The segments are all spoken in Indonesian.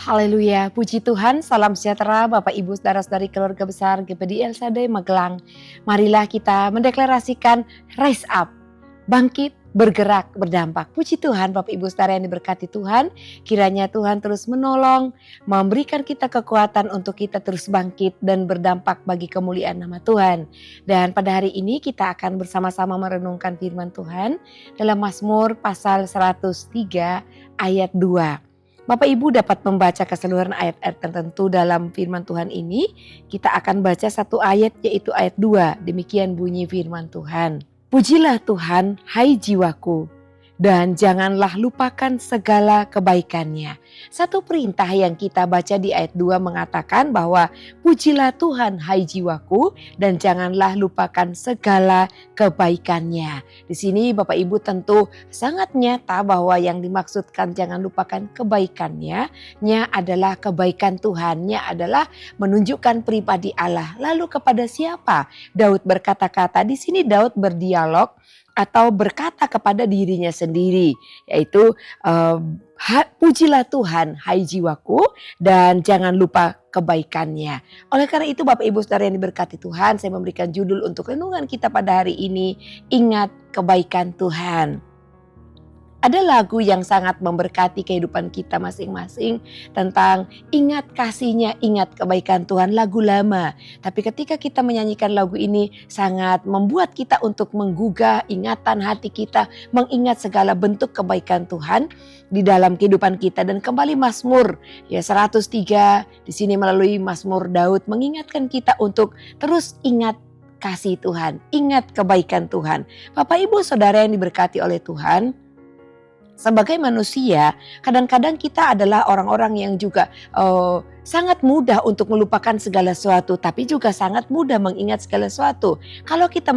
Haleluya, puji Tuhan, salam sejahtera Bapak Ibu Saudara-saudari keluarga besar GPD El Shaddai Magelang. Marilah kita mendeklarasikan rise up, bangkit, bergerak, berdampak. Puji Tuhan Bapak Ibu Saudara yang diberkati Tuhan, kiranya Tuhan terus menolong, memberikan kita kekuatan untuk kita terus bangkit dan berdampak bagi kemuliaan nama Tuhan. Dan pada hari ini kita akan bersama-sama merenungkan firman Tuhan dalam Mazmur pasal 103 ayat 2. Bapak Ibu dapat membaca keseluruhan ayat-ayat tertentu dalam firman Tuhan ini. Kita akan baca satu ayat yaitu ayat 2. Demikian bunyi firman Tuhan. Pujilah Tuhan, hai jiwaku, dan janganlah lupakan segala kebaikannya. Satu perintah yang kita baca di ayat 2 mengatakan bahwa pujilah Tuhan hai jiwaku dan janganlah lupakan segala kebaikannya. Di sini Bapak Ibu tentu sangat nyata bahwa yang dimaksudkan jangan lupakan kebaikannya adalah kebaikan Tuhannya adalah menunjukkan pribadi Allah. Lalu kepada siapa Daud berkata-kata? Di sini Daud berdialog atau berkata kepada dirinya sendiri, yaitu pujilah Tuhan hai jiwaku dan jangan lupa kebaikannya. Oleh karena itu Bapak Ibu Saudara yang diberkati Tuhan, saya memberikan judul untuk renungan kita pada hari ini, ingat kebaikan Tuhan. Ada lagu yang sangat memberkati kehidupan kita masing-masing tentang ingat kasihnya, ingat kebaikan Tuhan, lagu lama. Tapi ketika kita menyanyikan lagu ini sangat membuat kita untuk menggugah ingatan hati kita, mengingat segala bentuk kebaikan Tuhan di dalam kehidupan kita. Dan kembali Mazmur ya 103 di sini melalui Mazmur Daud mengingatkan kita untuk terus ingat kasih Tuhan, ingat kebaikan Tuhan. Bapak Ibu Saudara yang diberkati oleh Tuhan, sebagai manusia, kadang-kadang kita adalah orang-orang yang juga sangat mudah untuk melupakan segala sesuatu, tapi juga sangat mudah mengingat segala sesuatu. Kalau kita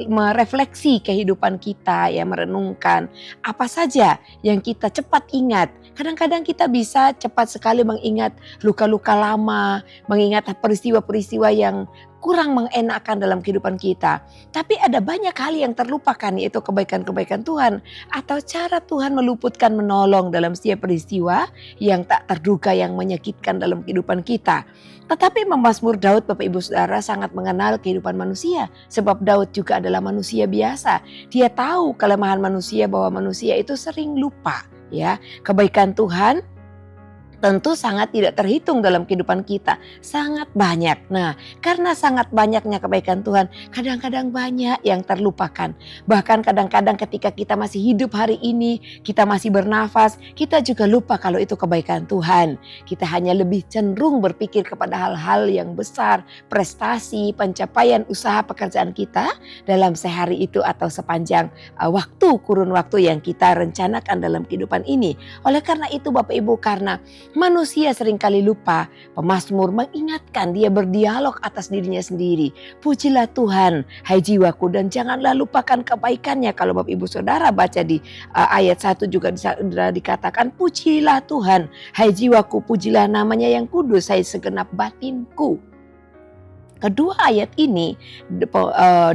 merefleksi kehidupan kita, ya merenungkan apa saja yang kita cepat ingat. Kadang-kadang kita bisa cepat sekali mengingat luka-luka lama, mengingat peristiwa-peristiwa yang kurang mengenakan dalam kehidupan kita. Tapi ada banyak hal yang terlupakan, yaitu kebaikan-kebaikan Tuhan atau cara Tuhan meluputkan, menolong dalam setiap peristiwa yang tak terduga yang menyakitkan dalam kehidupan kita. Tetapi Mazmur Daud Bapak Ibu Saudara sangat mengenal kehidupan manusia, sebab Daud juga adalah manusia biasa. Dia tahu kelemahan manusia, bahwa manusia itu sering lupa, ya. Kebaikan Tuhan tentu sangat tidak terhitung dalam kehidupan kita. Sangat banyak. Nah, karena sangat banyaknya kebaikan Tuhan, kadang-kadang banyak yang terlupakan. Bahkan kadang-kadang ketika kita masih hidup hari ini, kita masih bernafas, kita juga lupa kalau itu kebaikan Tuhan. Kita hanya lebih cenderung berpikir kepada hal-hal yang besar, prestasi, pencapaian usaha pekerjaan kita dalam sehari itu atau sepanjang kurun waktu yang kita rencanakan dalam kehidupan ini. Oleh karena itu Bapak Ibu, karena manusia seringkali lupa, pemazmur mengingatkan, dia berdialog atas dirinya sendiri. Pujilah Tuhan, hai jiwaku, dan janganlah lupakan kebaikannya. Kalau Bapak Ibu Saudara baca di ayat 1 juga dikatakan, pujilah Tuhan, hai jiwaku, pujilah namanya yang kudus, hai segenap batinku. Kedua ayat ini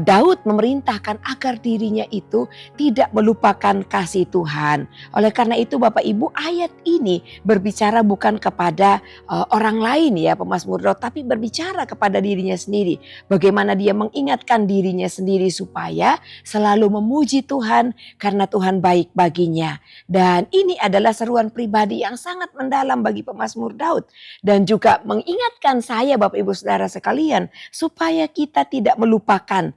Daud memerintahkan agar dirinya itu tidak melupakan kasih Tuhan. Oleh karena itu Bapak Ibu, ayat ini berbicara bukan kepada orang lain ya pemazmur Daud, tapi berbicara kepada dirinya sendiri. Bagaimana dia mengingatkan dirinya sendiri supaya selalu memuji Tuhan karena Tuhan baik baginya. Dan ini adalah seruan pribadi yang sangat mendalam bagi pemazmur Daud. Dan juga mengingatkan saya Bapak Ibu Saudara sekalian, supaya kita tidak melupakan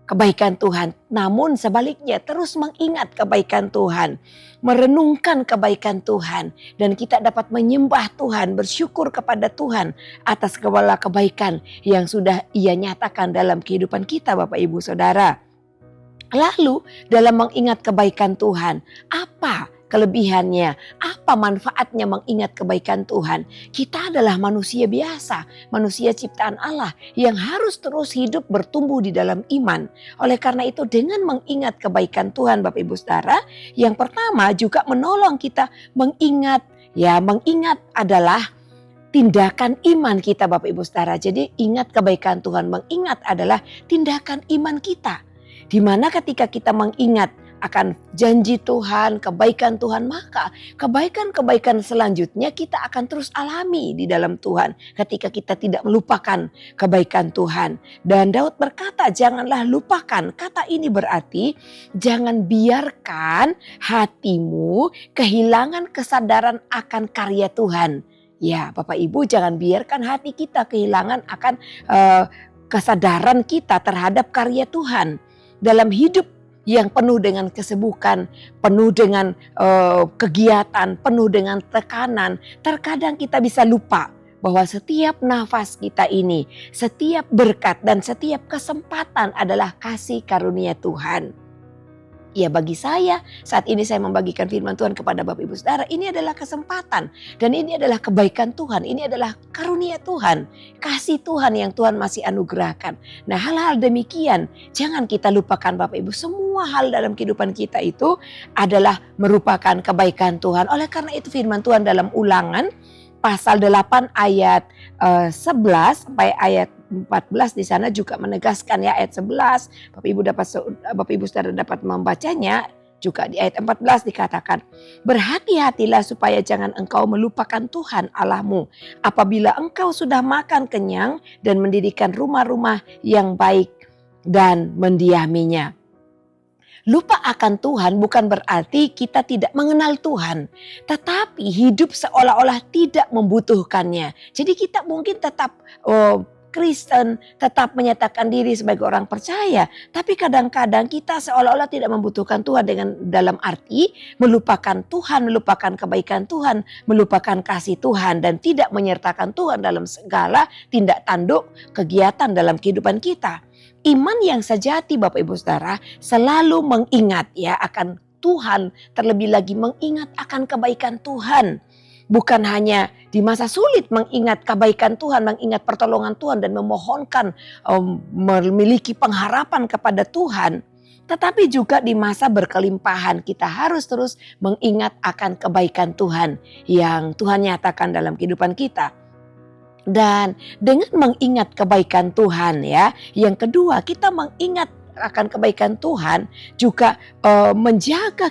kebaikan Tuhan, namun sebaliknya terus mengingat kebaikan Tuhan, merenungkan kebaikan Tuhan, dan kita dapat menyembah Tuhan, bersyukur kepada Tuhan atas segala kebaikan yang sudah Ia nyatakan dalam kehidupan kita Bapak Ibu Saudara. Lalu dalam mengingat kebaikan Tuhan, apa kelebihannya? Apa manfaatnya mengingat kebaikan Tuhan? Kita adalah manusia biasa, manusia ciptaan Allah yang harus terus hidup bertumbuh di dalam iman. Oleh karena itu dengan mengingat kebaikan Tuhan Bapak Ibu Saudara, yang pertama juga menolong kita mengingat adalah tindakan iman kita Bapak Ibu Saudara. Jadi ingat kebaikan Tuhan, mengingat adalah tindakan iman kita. Di mana ketika kita mengingat akan janji Tuhan, kebaikan Tuhan, maka kebaikan-kebaikan selanjutnya kita akan terus alami di dalam Tuhan ketika kita tidak melupakan kebaikan Tuhan. Dan Daud berkata, janganlah lupakan. Kata ini berarti jangan biarkan hatimu kehilangan kesadaran akan karya Tuhan. Ya, Bapak Ibu, jangan biarkan hati kita kehilangan akan kesadaran kita terhadap karya Tuhan. Dalam hidup yang penuh dengan kesibukan, penuh dengan kegiatan, penuh dengan tekanan, terkadang kita bisa lupa bahwa setiap nafas kita ini, setiap berkat dan setiap kesempatan adalah kasih karunia Tuhan. Ya, bagi saya saat ini saya membagikan firman Tuhan kepada Bapak Ibu Saudara, ini adalah kesempatan dan ini adalah kebaikan Tuhan, ini adalah karunia Tuhan, kasih Tuhan yang Tuhan masih anugerahkan. Nah, hal-hal demikian jangan kita lupakan Bapak Ibu, semua hal dalam kehidupan kita itu adalah merupakan kebaikan Tuhan. Oleh karena itu firman Tuhan dalam Ulangan pasal 8 ayat 11 sampai ayat 14 di sana juga menegaskan ya, ayat 11 Bapak Ibu Saudara dapat membacanya. Juga di ayat 14 dikatakan, berhati-hatilah supaya jangan engkau melupakan Tuhan Allahmu apabila engkau sudah makan kenyang dan mendirikan rumah-rumah yang baik dan mendiaminya. Lupa akan Tuhan bukan berarti kita tidak mengenal Tuhan, tetapi hidup seolah-olah tidak membutuhkannya. Jadi kita mungkin tetap Kristen, tetap menyatakan diri sebagai orang percaya, tapi kadang-kadang kita seolah-olah tidak membutuhkan Tuhan dengan dalam arti melupakan Tuhan, melupakan kebaikan Tuhan, melupakan kasih Tuhan dan tidak menyertakan Tuhan dalam segala tindak tanduk kegiatan dalam kehidupan kita. Iman yang sejati Bapak Ibu Saudara selalu mengingat ya akan Tuhan, terlebih lagi mengingat akan kebaikan Tuhan. Bukan hanya di masa sulit mengingat kebaikan Tuhan, mengingat pertolongan Tuhan dan memohonkan memiliki pengharapan kepada Tuhan. Tetapi juga di masa berkelimpahan kita harus terus mengingat akan kebaikan Tuhan yang Tuhan nyatakan dalam kehidupan kita. Dan dengan mengingat kebaikan Tuhan ya, yang kedua kita mengingat akan kebaikan Tuhan juga menjaga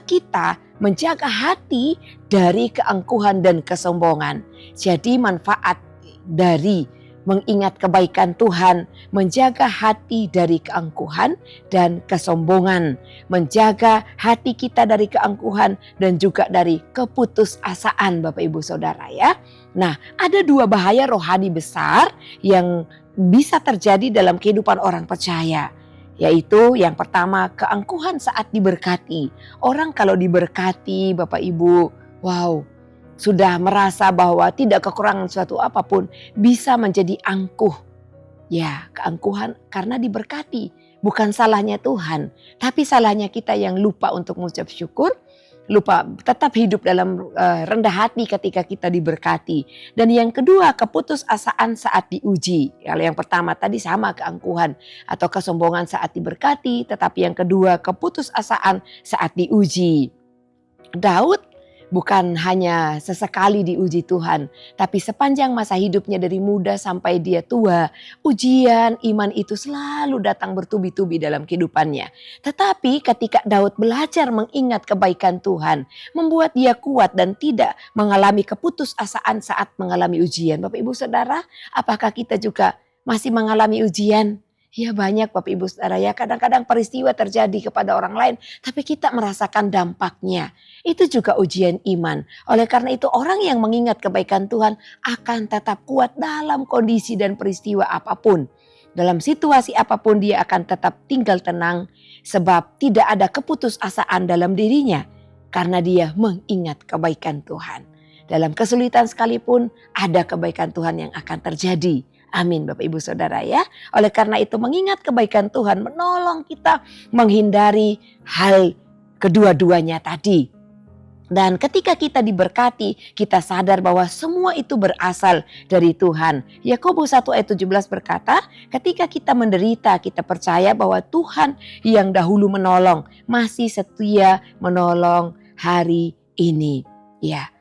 hati dari keangkuhan dan kesombongan. Jadi manfaat dari mengingat kebaikan Tuhan, menjaga hati dari keangkuhan dan kesombongan, menjaga hati kita dari keangkuhan dan juga dari keputusasaan Bapak Ibu Saudara ya. Nah, ada dua bahaya rohani besar yang bisa terjadi dalam kehidupan orang percaya. Yaitu yang pertama, keangkuhan saat diberkati. Orang kalau diberkati Bapak Ibu, wow, sudah merasa bahwa tidak kekurangan suatu apapun, bisa menjadi angkuh. Ya, keangkuhan karena diberkati. Bukan salahnya Tuhan, tapi salahnya kita yang lupa untuk mengucap syukur, lupa tetap hidup dalam rendah hati ketika kita diberkati. Dan yang kedua, keputusasaan saat diuji. Kalau yang pertama tadi sama keangkuhan atau kesombongan saat diberkati, tetapi yang kedua keputusasaan saat diuji. Daud bukan hanya sesekali diuji Tuhan, tapi sepanjang masa hidupnya dari muda sampai dia tua, ujian iman itu selalu datang bertubi-tubi dalam kehidupannya. Tetapi ketika Daud belajar mengingat kebaikan Tuhan, membuat dia kuat dan tidak mengalami keputusasaan saat mengalami ujian. Bapak Ibu Saudara, apakah kita juga masih mengalami ujian? Ya banyak Bapak Ibu Saudara ya, kadang-kadang peristiwa terjadi kepada orang lain, tapi kita merasakan dampaknya. Itu juga ujian iman. Oleh karena itu orang yang mengingat kebaikan Tuhan akan tetap kuat dalam kondisi dan peristiwa apapun. Dalam situasi apapun dia akan tetap tinggal tenang sebab tidak ada keputusasaan dalam dirinya karena dia mengingat kebaikan Tuhan. Dalam kesulitan sekalipun ada kebaikan Tuhan yang akan terjadi. Amin Bapak Ibu Saudara ya. Oleh karena itu mengingat kebaikan Tuhan menolong kita menghindari hal kedua-duanya tadi. Dan ketika kita diberkati, kita sadar bahwa semua itu berasal dari Tuhan. Yakobus 1 ayat 17 berkata, ketika kita menderita, kita percaya bahwa Tuhan yang dahulu menolong, masih setia menolong hari ini. Ya,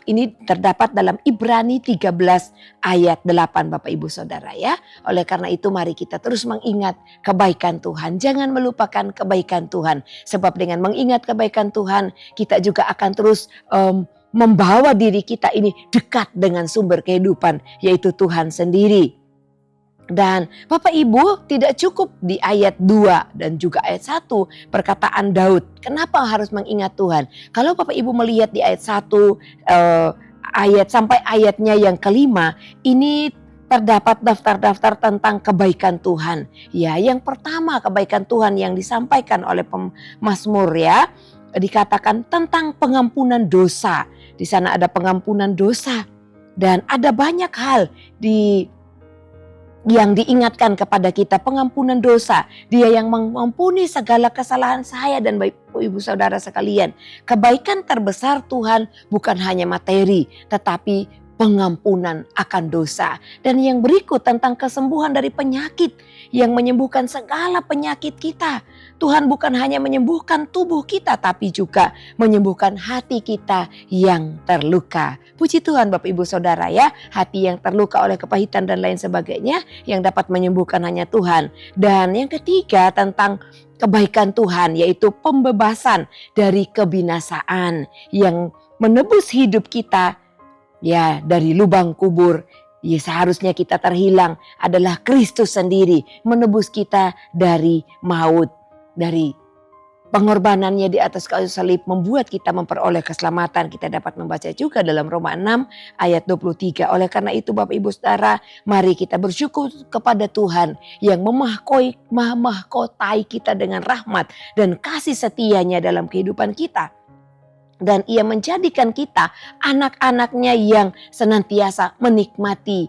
Ini terdapat dalam Ibrani 13 ayat 8 Bapak Ibu Saudara ya. Oleh karena itu mari kita terus mengingat kebaikan Tuhan. Jangan melupakan kebaikan Tuhan. Sebab dengan mengingat kebaikan Tuhan kita juga akan terus membawa diri kita ini dekat dengan sumber kehidupan, yaitu Tuhan sendiri. Dan Bapak Ibu, tidak cukup di ayat 2 dan juga ayat 1 perkataan Daud. Kenapa harus mengingat Tuhan? Kalau Bapak Ibu melihat di ayat 1 ayat sampai ayatnya yang kelima, ini terdapat daftar-daftar tentang kebaikan Tuhan. Ya, yang pertama kebaikan Tuhan yang disampaikan oleh pemazmur ya, dikatakan tentang pengampunan dosa. Di sana ada pengampunan dosa dan ada banyak hal yang diingatkan kepada kita, pengampunan dosa. Dia yang mengampuni segala kesalahan saya dan ibu saudara sekalian. Kebaikan terbesar Tuhan bukan hanya materi, tetapi pengampunan akan dosa. Dan yang berikut tentang kesembuhan dari penyakit, yang menyembuhkan segala penyakit kita. Tuhan bukan hanya menyembuhkan tubuh kita, tapi juga menyembuhkan hati kita yang terluka. Puji Tuhan Bapak Ibu Saudara ya, hati yang terluka oleh kepahitan dan lain sebagainya, yang dapat menyembuhkan hanya Tuhan. Dan yang ketiga tentang kebaikan Tuhan, yaitu pembebasan dari kebinasaan, yang menebus hidup kita ya dari lubang kubur. Ya, seharusnya kita terhilang adalah Kristus sendiri menebus kita dari maut, dari pengorbanannya di atas kayu salib membuat kita memperoleh keselamatan. Kita dapat membaca juga dalam Roma 6 ayat 23. Oleh karena itu Bapak Ibu Saudara, mari kita bersyukur kepada Tuhan yang memahkotai kita dengan rahmat dan kasih setianya dalam kehidupan kita. Dan ia menjadikan kita anak-anaknya yang senantiasa menikmati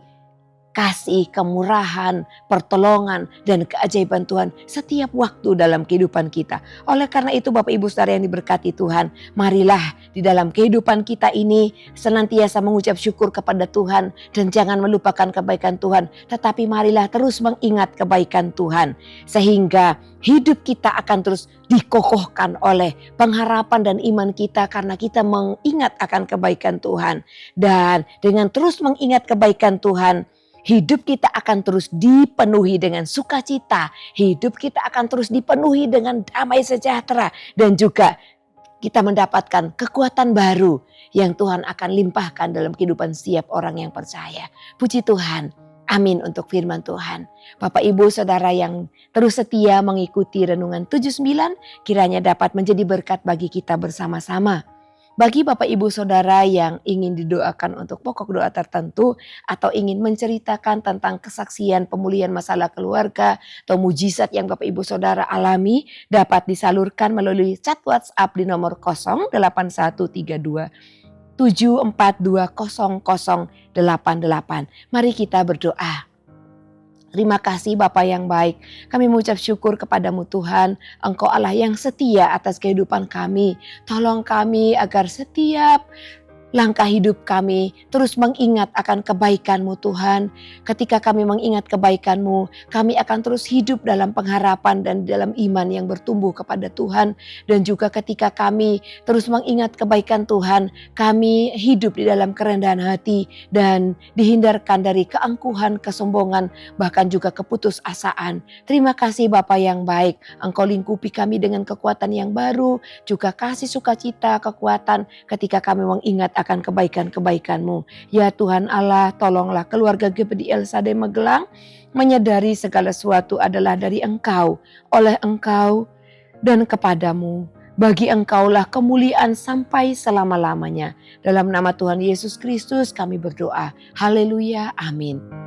kasih, kemurahan, pertolongan, dan keajaiban Tuhan setiap waktu dalam kehidupan kita. Oleh karena itu Bapak Ibu Saudara yang diberkati Tuhan, marilah di dalam kehidupan kita ini senantiasa mengucap syukur kepada Tuhan dan jangan melupakan kebaikan Tuhan. Tetapi marilah terus mengingat kebaikan Tuhan sehingga hidup kita akan terus dikokohkan oleh pengharapan dan iman kita karena kita mengingat akan kebaikan Tuhan. Dan dengan terus mengingat kebaikan Tuhan, hidup kita akan terus dipenuhi dengan sukacita. Hidup kita akan terus dipenuhi dengan damai sejahtera. Dan juga kita mendapatkan kekuatan baru yang Tuhan akan limpahkan dalam kehidupan setiap orang yang percaya. Puji Tuhan. Amin untuk firman Tuhan. Bapak Ibu Saudara yang terus setia mengikuti Renungan 79, kiranya dapat menjadi berkat bagi kita bersama-sama. Bagi Bapak Ibu Saudara yang ingin didoakan untuk pokok doa tertentu atau ingin menceritakan tentang kesaksian pemulihan masalah keluarga atau mujizat yang Bapak Ibu Saudara alami, dapat disalurkan melalui chat WhatsApp di nomor 0132 74200088. Mari kita berdoa. Terima kasih Bapa yang baik. Kami mengucap syukur kepadamu Tuhan. Engkau Allah yang setia atas kehidupan kami. Tolong kami agar setiap langkah hidup kami terus mengingat akan kebaikan-Mu Tuhan. Ketika kami mengingat kebaikan-Mu, kami akan terus hidup dalam pengharapan dan dalam iman yang bertumbuh kepada Tuhan. Dan juga ketika kami terus mengingat kebaikan Tuhan, kami hidup di dalam kerendahan hati dan dihindarkan dari keangkuhan, kesombongan, bahkan juga keputusasaan. Terima kasih Bapa yang baik. Engkau lingkupi kami dengan kekuatan yang baru, juga kasih sukacita, kekuatan ketika kami mengingat akan kebaikan-kebaikan-Mu. Ya Tuhan Allah, tolonglah keluarga GPD El Shaddai Magelang menyadari segala sesuatu adalah dari Engkau, oleh Engkau dan kepadamu. Bagi Engkaulah kemuliaan sampai selama-lamanya. Dalam nama Tuhan Yesus Kristus kami berdoa. Haleluya, amin.